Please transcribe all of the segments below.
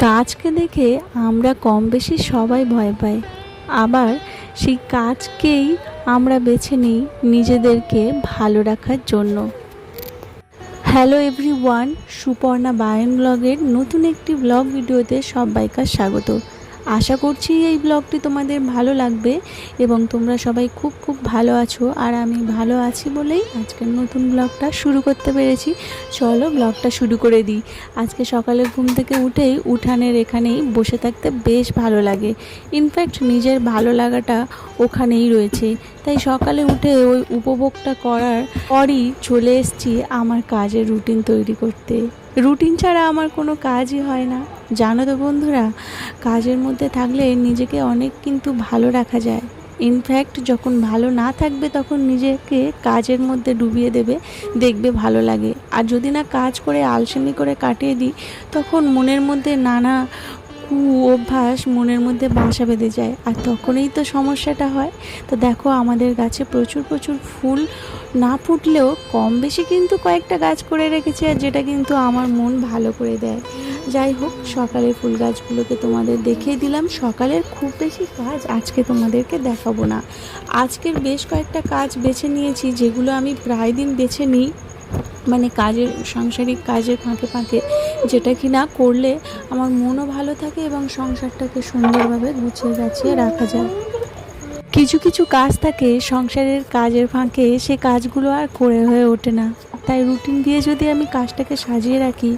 কাজকে দেখে আমরা কম বেশি সবাই ভয় পাই, আবার সেই কাজকেই আমরা বেছে নিই নিজেদেরকে ভালো রাখার জন্য। হ্যালো এভরিওয়ান, সুপর্ণা বায়ন ব্লগের নতুন একটি ব্লগ ভিডিওতে সবাইকে স্বাগত। আশা করছি এই ব্লগটি তোমাদের ভালো লাগবে এবং তোমরা সবাই খুব ভালো আছো, আর আমি ভালো আছি বলেই আজকের নতুন ব্লগটা শুরু করতে পেরেছি। চলো ব্লগটা শুরু করে দিই। আজকে সকালে ঘুম থেকে উঠেই উঠানের এখানেই বসে থাকতে বেশ ভালো লাগে। ইনফ্যাক্ট নিজের ভালো লাগাটা ওখানেই রয়েছে। তাই সকালে উঠে ওই উপভোগটা করার পরই চলে এসেছি আমার কাজের রুটিন তৈরি করতে। রুটিন ছাড়া আমার কোনো কাজই হয় না, জানো তো বন্ধুরা। কাজের মধ্যে থাকলে নিজেকে অনেক কিন্তু ভালো রাখা যায়। ইনফ্যাক্ট যখন ভালো না থাকবে তখন নিজেকে কাজের মধ্যে ডুবিয়ে দেবে, দেখবে ভালো লাগে। আর যদি না কাজ করে আলসেমি করে কাটিয়ে দিই, তখন মনের মধ্যে নানা অভ্যাস মনের মধ্যে বাসা বেঁধে যায়, আর তখনই তো সমস্যাটা হয়। তো দেখো, আমাদের গাছে প্রচুর ফুল না ফুটলেও কম বেশি কিন্তু কয়েকটা গাছ করে রেখেছি, আর যেটা কিন্তু আমার মন ভালো করে দেয়। যাই হোক, সকালে ফুল গাছগুলোকে তোমাদের দেখিয়ে দিলাম। সকালের খুব বেশি কাজ আজকে তোমাদেরকে দেখাবো না। আজকের বেশ কয়েকটা কাজ বেছে নিয়েছি, যেগুলো আমি প্রায় দিন বেছে নিই, মানে কাজের সাংসারিক কাজের ফাঁকে যেটা কি না করলে আমার মনও ভালো থাকে এবং সংসারটাকে সুন্দরভাবে গুছিয়ে গাছিয়ে রাখা যায়। কিছু কাজ থাকে সংসারের কাজের ফাঁকে, সে কাজগুলো আর করে হয়ে ওঠে না। তাই রুটিন দিয়ে যদি আমি কাজটাকে সাজিয়ে রাখি,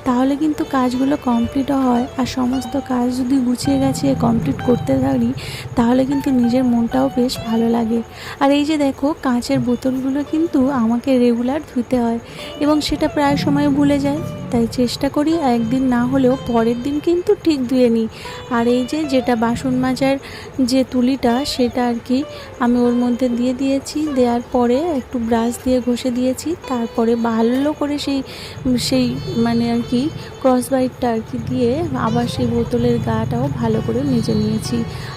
তাহলে কিন্তু কাজগুলো কমপ্লিটও হয়। আর সমস্ত কাজ যদি গুছিয়ে গাছিয়ে কমপ্লিট করতে পারি, তাহলে কিন্তু নিজের মনটাও বেশ ভালো লাগে। আর এই যে দেখো, কাঁচের বোতলগুলো কিন্তু আমাকে রেগুলার ধুতে হয় এবং সেটা প্রায় সময় ভুলে যাই। তাই চেষ্টা করি একদিন না হলেও পরের দিন কিন্তু ঠিক ধুয়ে নিই। আর এই যেটা বাসন মাজার যে তুলিটা, সেটা আর কি আমি ওর মধ্যে দিয়ে দিয়েছি। দেওয়ার পরে একটু ব্রাশ দিয়ে ঘষে দিয়েছি, তারপরে ভালো করে সেই মানে আর কি ক্রস বাইটটা আর কি দিয়ে আবার সেই বোতলের গাটাও ভালো করে মেজে নিয়েছি।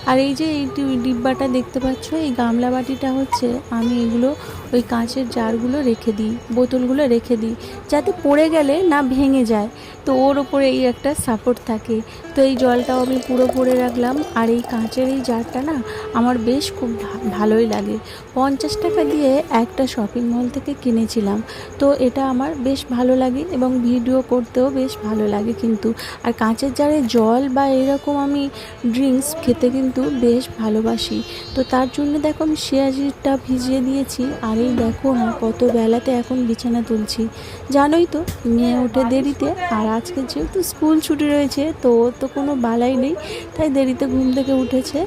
আর এই যে এই ডিব্বাটা দেখতে পাচ্ছ, এই গামলা বাটিটা হচ্ছে আমি এগুলো ওই কাঁচের জারগুলো রেখে দিই, বোতলগুলো রেখে দিই, যাতে পড়ে গেলে না ভেঙে যায়। তো ওর ওপরে এই একটা সাপোর্ট থাকে। তো এই জলটাও আমি পুরো ভরে রাখলাম। আর এই কাঁচের এই জারটা না আমার বেশ খুব ভালোই লাগে। 50 টাকা দিয়ে একটা শপিং মল থেকে কিনেছিলাম। তো এটা আমার বেশ ভালো লাগে এবং ভিডিও করতেও বেশ ভালো লাগে কিন্তু। আর কাঁচের জারে জল বা এরকম আমি ড্রিঙ্কস খেতে কিন্তু বেশ ভালোবাসি। তো তার জন্য দেখো আমি শিয়াজিরটা ভিজিয়ে দিয়েছি। আর এই দেখো না, কত বেলাতে এখন বিছানা তুলছি। জানোই তো, মেয়ে ওঠে দেরিতে, আর আজকে যেহেতু স্কুল ছুটি রয়েছে, তো ওর তো কোনো বালাই নেই, তাই দেরিতে ঘুম থেকে উঠেছে।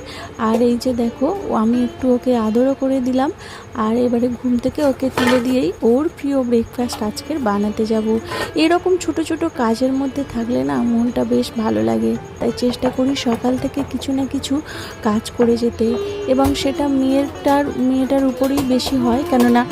আর এই যে দেখো, আমি একটু ওকে আদরও করে দিলাম। আর এবারে ঘুম থেকে ওকে তুলে দিয়েই ওর প্রিয় ব্রেকফাস্ট আজকের বানাতে যাব। এরকম ছোট কাজের মধ্যে থাকলে না মনটা বেশ ভালো লাগে। তাই চেষ্টা করি সকাল থেকে কিছু না কিছু কাজ করে যেতে, এবং সেটা মেয়েটার উপরেই বেশি হয়, কেননা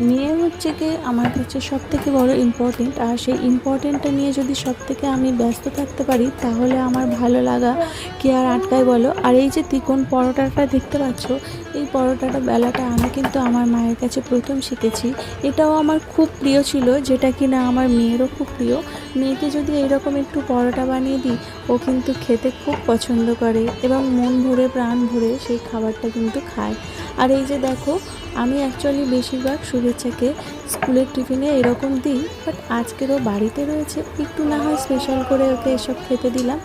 মেয়ে হচ্ছে কি আমার কাছে সব থেকে বড় ইম্পর্টেন্ট। আর সেই ইম্পর্টেন্টটা নিয়ে যদি সব থেকে আমি ব্যস্ত থাকতে পারি, তাহলে আমার ভালো লাগা কি আর আটকায় বলো। আর এই যে তিকোন পরোটাটা দেখতে পাচ্ছ, এই পরোটাটা বেলাটা আমি কিন্তু আমার মায়ের কাছে প্রথম শিখেছি। এটাও আমার খুব প্রিয় ছিল, যেটা কিনা আমার মেয়েরও খুব প্রিয়। মেয়েকে যদি এইরকম একটু পরোটা বানিয়ে দিই, ও কিন্তু খেতে খুব পছন্দ করে এবং মন ভরে প্রাণ ভরে সেই খাবারটা কিন্তু খায়। আর এই যে দেখো, আমি অ্যাকচুয়ালি বেশিরভাগ শুভেচ্ছাকে স্কুলের টিফিনে এরকম দিই, বাট আজকেরও বাড়িতে রয়েছে, একটু না হয় স্পেশাল করে ওকে এসব খেতে দিলাম।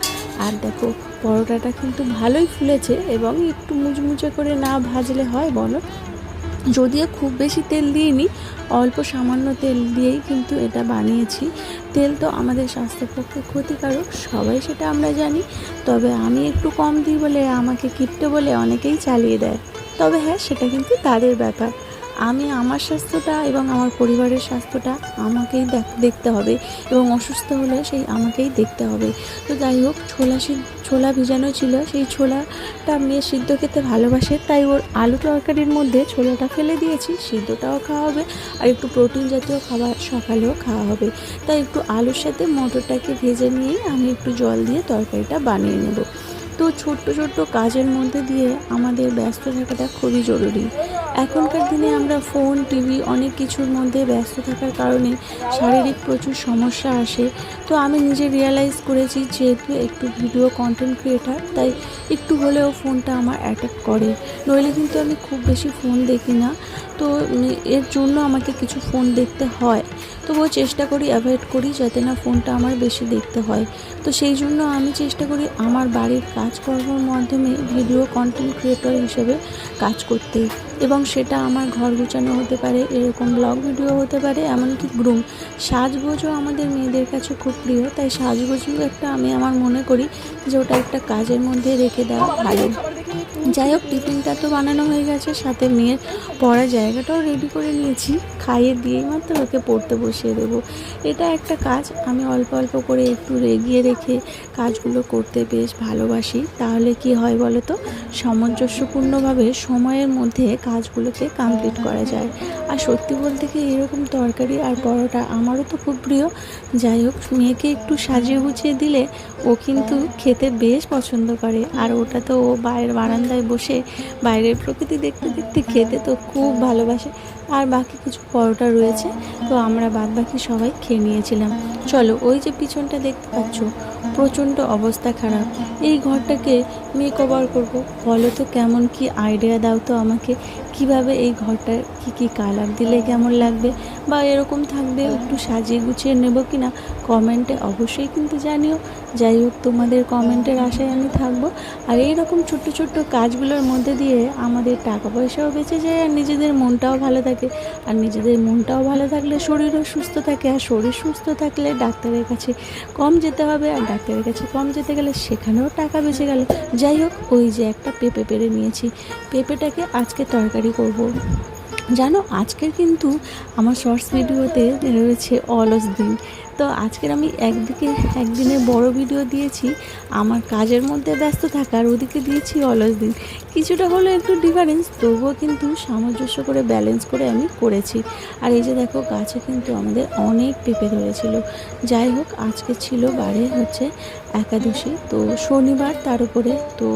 আর দেখো, পরোটাটা কিন্তু ভালোই ফুলেছে এবং একটু মুচমুচে করে না ভাজলে হয় বলো। যদিও খুব বেশি তেল দিইনি, অল্প সামান্য তেল দিয়েই কিন্তু এটা বানিয়েছি। তেল তো আমাদের স্বাস্থ্যের পক্ষে ক্ষতিকারক, সবাই সেটা আমরা জানি। তবে আমি একটু কম দিই বলে আমাকে কিপটে বলে অনেকেই চালিয়ে দেয়। তবে হ্যাঁ, সেটা কিন্তু তাদের ব্যাপার। আমি আমার স্বাস্থ্যটা এবং আমার পরিবারের স্বাস্থ্যটা আমাকেই দেখতে হবে, এবং অসুস্থ হলে সেই আমাকেই দেখতে হবে। তো যাই হোক, ছোলা ভিজানো ছিল, সেই ছোলাটা মেয়ে সিদ্ধ খেতে ভালোবাসে, তাই ওর আলু তরকারির মধ্যে ছোলাটা ফেলে দিয়েছি। সিদ্ধটাও খাওয়া হবে আর একটু প্রোটিন জাতীয় খাবার সকালেও খাওয়া হবে। তাই একটু আলুর সাথে মটরটাকে ভেজে নিয়েই আমি একটু জল দিয়ে তরকারিটা বানিয়ে নেব। তো ছোট্ট কাজের মধ্যে দিয়ে আমাদের ব্যস্ত থাকাটা খুবই জরুরি। এখনকার দিনে আমরা ফোন, টিভি অনেক কিছুর মধ্যে ব্যস্ত থাকার কারণে শারীরিক প্রচুর সমস্যা আসে। তো আমি নিজে রিয়ালাইজ করেছি, যেহেতু একটু ভিডিও কন্টেন্ট ক্রিয়েটার, তাই একটু হলেও ফোনটা আমার অ্যাট্যাক করে। নইলে কিন্তু আমি খুব বেশি ফোন দেখি না। তো এর জন্য আমাকে কিছু ফোন দেখতে হয়, তবুও চেষ্টা করি অ্যাভয়েড করি যাতে না ফোনটা আমার বেশি দেখতে হয়। তো সেই জন্য আমি চেষ্টা করি আমার বাড়ির কাজকর্মের মাধ্যমে ভিডিও কন্টেন্ট ক্রিয়েটর হিসেবে কাজ করতে। এবং সেটা আমার ঘর গোছানো হতে পারে, এরকম ব্লগ ভিডিও হতে পারে, এমনকি গ্রুম সাজগোজও আমাদের মেয়েদের কাছে খুব প্রিয়। তাই সাজগোজও একটা আমি আমার মনে করি যে ওটা একটা কাজের মধ্যে রেখে দেওয়া ভালো। যাই হোক, টিফিনটা তো বানানো হয়ে গেছে, সাথে মেয়ের পড়ার জায়গাটাও রেডি করে নিয়েছি। খাইয়ে দিয়েই মাত্র ওকে পড়তে বসিয়ে দেবো। এটা একটা কাজ আমি অল্প অল্প করে একটু এগিয়ে রেখে কাজগুলো করতে বেশ ভালোবাসি। তাহলে কি হয় বলো তো, সামঞ্জস্যপূর্ণভাবে সময়ের মধ্যে কাজগুলোকে কমপ্লিট করা যায়। আর সত্যি বলতে কি, এরকম তরকারি আর পরোটা আমারও তো খুব প্রিয়। যাই হোক, মেয়েকে একটু সাজিয়ে গুছিয়ে দিলে ও কিন্তু খেতে বেশ পছন্দ করে। আর ওটা তো ও বাইরের বারান্দায় বসে বাইরের প্রকৃতি দেখতে দেখতে খেতে তো খুব ভালোবাসে। আর বাকি কিছু পরোটা রয়েছে, তো আমরা বাদবাকি সবাই খেয়ে নিয়েছিলাম। চলো, ওই যে পিছনটা দেখতে পাচ্ছ, প্রচণ্ড অবস্থা খারাপ। এই ঘরটাকে মেক ওভার করবো, বলো তো কেমন কি আইডিয়া দাও তো আমাকে, কিভাবে এই ঘরটার কি কালার দিলে কেমন লাগবে, বা এরকম থাকবে একটু সাজিয়ে গুছিয়ে নেব কি না, কমেন্টে অবশ্যই কিন্তু জানিও। যাই হোক, তোমাদের কমেন্টের আশায় আমি থাকবো। আর এইরকম ছোট্ট ছোট্ট কাজগুলোর মধ্যে দিয়ে আমাদের টাকা পয়সাও বেঁচে যায়, আর নিজেদের মনটাও ভালো থাকে। আর নিজেদের মনটাও ভালো থাকলে শরীরও সুস্থ থাকে, আর শরীর সুস্থ থাকলে ডাক্তারের কাছে কম যেতে হবে, আর ডাক্তারের কাছে কম যেতে গেলে সেখানেও টাকা বেঁচে গেল। যাই হোক, ওই যে একটা পেঁপে পেরে নিয়েছি, পেঁপেটাকে আজকে তরকারি করব। জানো, আজকের কিন্তু আমার শর্টস ভিডিওতে রয়েছে অলস দিন। তো আজকের আমি একদিনের বড় ভিডিও দিয়েছি আমার কাজের মধ্যে ব্যস্ত থাকার, ওদিকে দিয়েছি অলস দিন। কিছুটা হলো একটু ডিফারেন্স, তবুও কিন্তু সামঞ্জস্য করে ব্যালেন্স করে আমি করেছি। আর এই যে দেখো, গাছে কিন্তু আমাদের অনেক পেঁপে ধরেছিল। যাই হোক, আজকে ছিল বারে হচ্ছে একাদশী, তো শনিবার, তার উপরে তো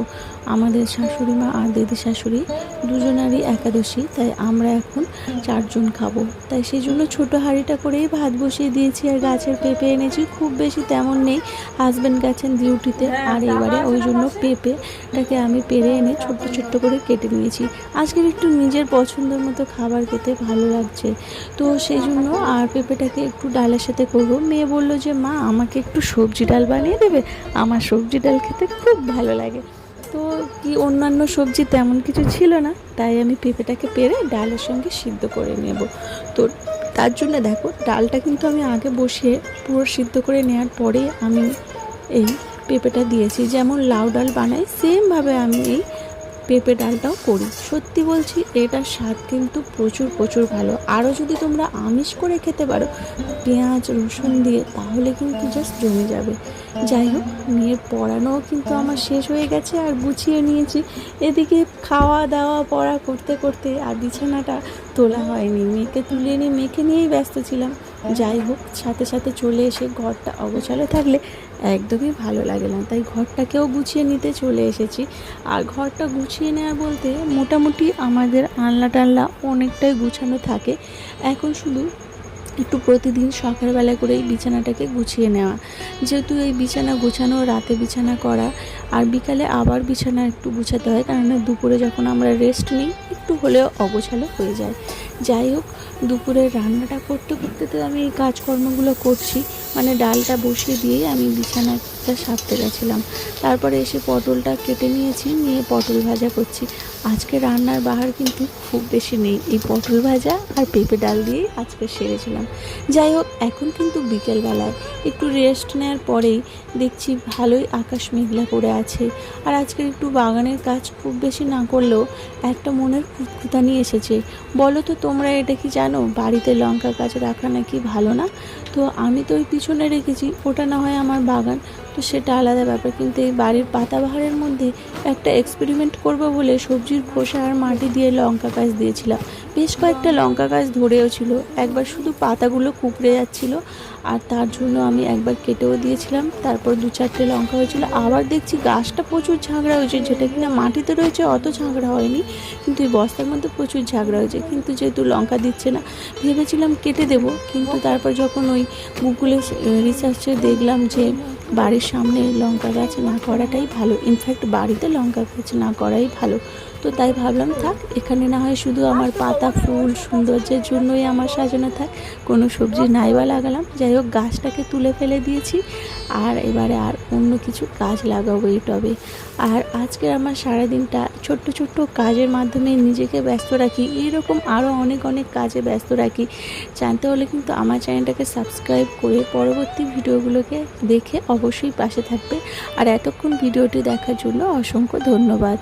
আমাদের শাশুড়ি মা আর দিদি শাশুড়ি দুজনারই একাদশী, তাই আমরা এখন 4 জন খাবো। তাই সেই জন্য ছোটো হাঁড়িটা করেই ভাত বসিয়ে দিয়েছি। আর গাছের পেঁপে এনেছি, খুব বেশি তেমন নেই, হাজব্যান্ড গেছেন ডিউটিতে। আর এবারে ওই জন্য পেঁপেটাকে আমি পেরে এনে ছোট্ট ছোট্ট করে কেটে নিয়েছি। আজকের একটু নিজের পছন্দের মতো খাবার খেতে ভালো লাগছে, তো সেই জন্য। আর পেঁপেটাকে একটু ডালের সাথে করবো। মেয়ে বলল যে মা, আমাকে একটু সবজি ডাল বানিয়ে দেবে, আমার সবজি ডাল খেতে খুব ভালো লাগে। তো কি, অন্যান্য সবজি তেমন কিছু ছিল না, তাই আমি পেঁপেটাকে পেরে ডালের সঙ্গে সিদ্ধ করে নেব। তো তার জন্য দেখো, ডালটা কিন্তু আমি আগে বসিয়ে পুরো সিদ্ধ করে নেওয়ার পরে আমি এই পেঁপেটা দিয়েছি। যেমন লাউ ডাল বানাই, সেমভাবে আমি এই পেঁপে ডালটাও করি। সত্যি বলছি, এটার স্বাদ কিন্তু প্রচুর প্রচুর ভালো। আরও যদি তোমরা আমিষ করে খেতে পারো পেঁয়াজ রসুন দিয়ে, তাহলে কিন্তু জাস্ট জমে যাবে। যাই হোক, মেয়ের পড়ানোও কিন্তু আমার শেষ হয়ে গেছে, আর গুছিয়ে নিয়েছি। এদিকে খাওয়া দাওয়া পড়া করতে করতে আর বিছানাটা তোলা হয়নি, মেয়েকে তুলে নিয়ে মেয়েকে নিয়েই ব্যস্ত ছিলাম। যাই হোক, সাথে সাথে চলে এসে ঘরটা অগোছালো থাকলে একদমই ভালো লাগে না, তাই ঘরটাকেও গুছিয়ে নিতে চলে এসেছি। আর ঘরটা গুছিয়ে নেওয়া বলতে মোটামুটি আমাদের আনলা টানলা অনেকটাই গুছানো থাকে। এখন শুধু একটু প্রতিদিন সকালবেলা করেই বিছানাটাকে গুছিয়ে নেওয়া, যেহেতু এই বিছানা গোছানো, রাতে বিছানা করা, আর বিকালে আবার বিছানা একটু গুছাতে হয়, কারণ দুপুরে যখন আমরা রেস্ট নিই একটু হলেও অগোছালো হয়ে যায়। যাই হোক, দুপুরে রান্নাটা করতে করতে তো আমি এই কাজকর্মগুলো করছি, মানে ডালটা বসিয়ে দিয়েই আমি বিছানাটা সারতে গেছিলাম। তারপরে এসে পটলটা কেটে নিয়েছি, নিয়ে পটল ভাজা করছি। আজকে রান্নার বাহার কিন্তু খুব বেশি নেই, এই পটল ভাজা আর পেঁপে ডাল দিয়েই আজকে সেরেছিলাম। যাই হোক, এখন কিন্তু বিকেলবেলায় একটু রেস্ট নেওয়ার পরেই দেখছি ভালোই আকাশ মেঘলা করে আছে। আর আজকে একটু বাগানের কাজ খুব বেশি না করলেও একটা মনের খুঁতখুঁতানি এসেছে। বলো তো তোমরা, এটা কি জানো, বাড়িতে লঙ্কা গাছ রাখা নাকি ভালো না? তো আমি তো ওই পিছনে রেখেছি, ওটা না হয় আমার বাগান, তো সেটা আলাদা ব্যাপার, কিন্তু এই বাড়ির পাতাবাহারের মধ্যে একটা এক্সপেরিমেন্ট করবো বলে সবজির খোসা আর মাটি দিয়ে লঙ্কা গাছ দিয়েছিলাম। বেশ কয়েকটা লঙ্কা গাছ ধরেও ছিল, একবার শুধু পাতাগুলো কুঁকড়ে যাচ্ছিল, আর তার জন্য আমি একবার কেটেও দিয়েছিলাম। তারপর 2-4টে লঙ্কা হয়েছিল। আবার দেখছি গাছটা প্রচুর ঝাঁকড়া হয়েছে, যেটা কিনা মাটিতে রয়েছে অত ঝাঁকড়া হয়নি, কিন্তু এই বস্তার মধ্যে প্রচুর ঝাঁকড়া হয়েছে। কিন্তু যেহেতু লঙ্কা দিচ্ছে না, ভেবেছিলাম কেটে দেবো, কিন্তু তারপর যখন ওই গুগলে রিসার্চে দেখলাম যে বাড়ির সামনে লঙ্কা গাছ না করাটাই ভালো, ইনফ্যাক্ট বাড়িতে লঙ্কা গাছ না করাই ভালো। তো তাই ভাবলাম থাক, এখানে না হয় শুধু আমার পাতা ফুল সৌন্দর্যের জন্যই আমার সাজানো থাক, কোনো সবজি নাই বা লাগালাম। যাই হোক, গাছটাকে তুলে ফেলে দিয়েছি, আর এবারে আর অন্য কিছু গাছ লাগাবো এই টবে। আর আজকের আমার সারাদিনটা ছোট্ট ছোট্ট কাজের মাধ্যমে নিজেকে ব্যস্ত রাখি, এইরকম আরও অনেক অনেক কাজে ব্যস্ত রাখি। জানতে হলে কিন্তু আমার চ্যানেলটাকে সাবস্ক্রাইব করে পরবর্তী ভিডিওগুলোকে দেখে অবশ্যই পাশে থাকবে। আর এতক্ষণ ভিডিওটি দেখার জন্য অসংখ্য ধন্যবাদ।